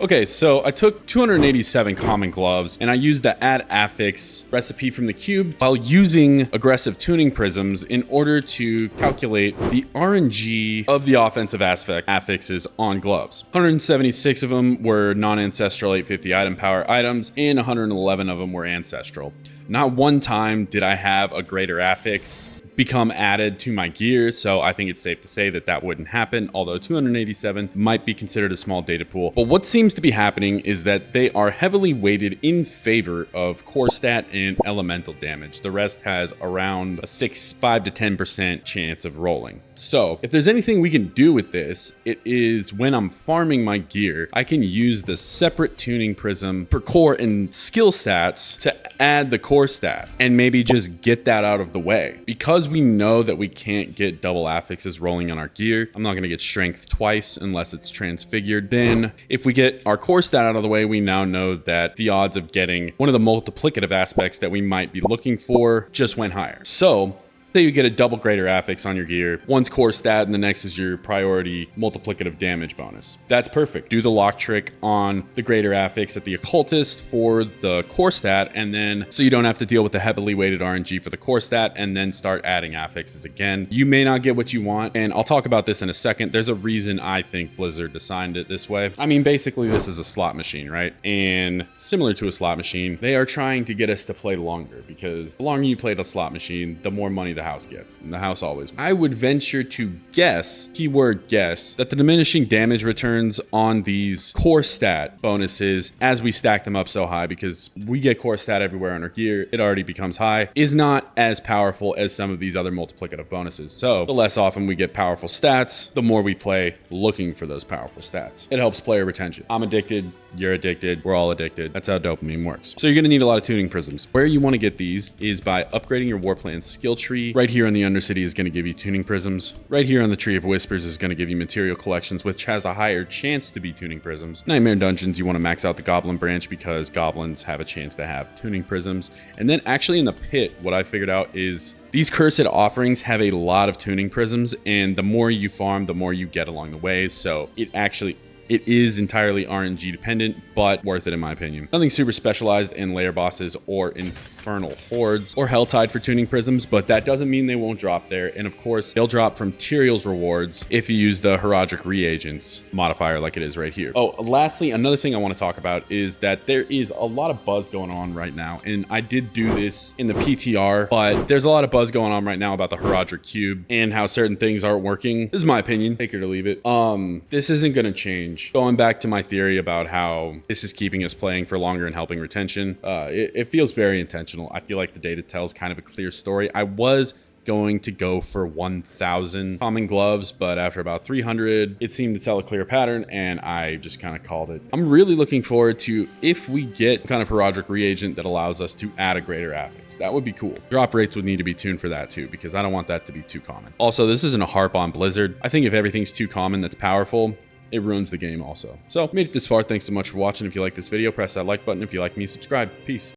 Okay, so I took 287 common gloves and I used the add affix recipe from the cube while using aggressive tuning prisms in order to calculate the RNG of the offensive affixes on gloves. 176 of them were non-ancestral 850 item power items and 111 of them were ancestral. Not one time did I have a greater affix become added to my gear, so I think it's safe to say that that wouldn't happen, although 287 might be considered a small data pool. But what seems to be happening is that they are heavily weighted in favor of core stat and elemental damage. The rest has around a 5 to 10% chance of rolling. So if there's anything we can do with this, it is when I'm farming my gear, I can use the separate tuning prism for core and skill stats to add the core stat and maybe just get that out of the way. Because we know that we can't get double affixes rolling on our gear, I'm not going to get strength twice unless it's transfigured. Then if we get our core stat out of the way, we now know that the odds of getting one of the multiplicative aspects that we might be looking for just went higher. So say you get a double greater affix on your gear, one's core stat and the next is your priority multiplicative damage bonus. That's perfect. Do the lock trick on the greater affix at the occultist for the core stat, and then so you don't have to deal with the heavily weighted RNG for the core stat and then start adding affixes again. You may not get what you want, and I'll talk about this in a second. There's a reason I think Blizzard designed it this way. I mean, basically this is a slot machine, right? And similar to a slot machine, they are trying to get us to play longer, because the longer you play the slot machine, the more money the house gets, and the house always. I would venture to guess, keyword guess, that the diminishing damage returns on these core stat bonuses as we stack them up so high, because we get core stat everywhere on our gear, it already becomes high, is not as powerful as some of these other multiplicative bonuses. So the less often we get powerful stats, the more we play looking for those powerful stats. It helps player retention. I'm addicted, you're addicted, we're all addicted. That's how dopamine works. So you're gonna need a lot of tuning prisms. Where you wanna get these is by upgrading your Warplan skill tree. Right here in the Undercity is gonna give you tuning prisms. Right here on the Tree of Whispers is gonna give you material collections, which has a higher chance to be tuning prisms. Nightmare Dungeons, you wanna max out the Goblin branch because goblins have a chance to have tuning prisms. And then actually in the pit, what I figured out is these cursed offerings have a lot of tuning prisms, and the more you farm, the more you get along the way. So it is entirely RNG dependent, but worth it in my opinion. Nothing super specialized in layer bosses or infernal hordes or Helltide for tuning prisms, but that doesn't mean they won't drop there. And of course, they'll drop from Tyrael's rewards if you use the Horadric reagents modifier like it is right here. Oh, lastly, another thing I want to talk about is that there is a lot of buzz going on right now. And I did do this in the PTR, but there's a lot of buzz going on right now about the Horadric cube and how certain things aren't working. This is my opinion, take it or leave it. This isn't going to change. Going back to my theory about how this is keeping us playing for longer and helping retention, it feels very intentional. I feel like the data tells kind of a clear story. I was going to go for 1,000 common gloves, but after about 300, it seemed to tell a clear pattern, and I just kind of called it. I'm really looking forward to if we get kind of Horadric reagent that allows us to add a greater affix. That would be cool. Drop rates would need to be tuned for that too, because I don't want that to be too common. Also, this isn't a harp on Blizzard. I think if everything's too common that's powerful, it ruins the game also. So, made it this far. Thanks so much for watching. If you like this video, press that like button. If you like me, subscribe. Peace.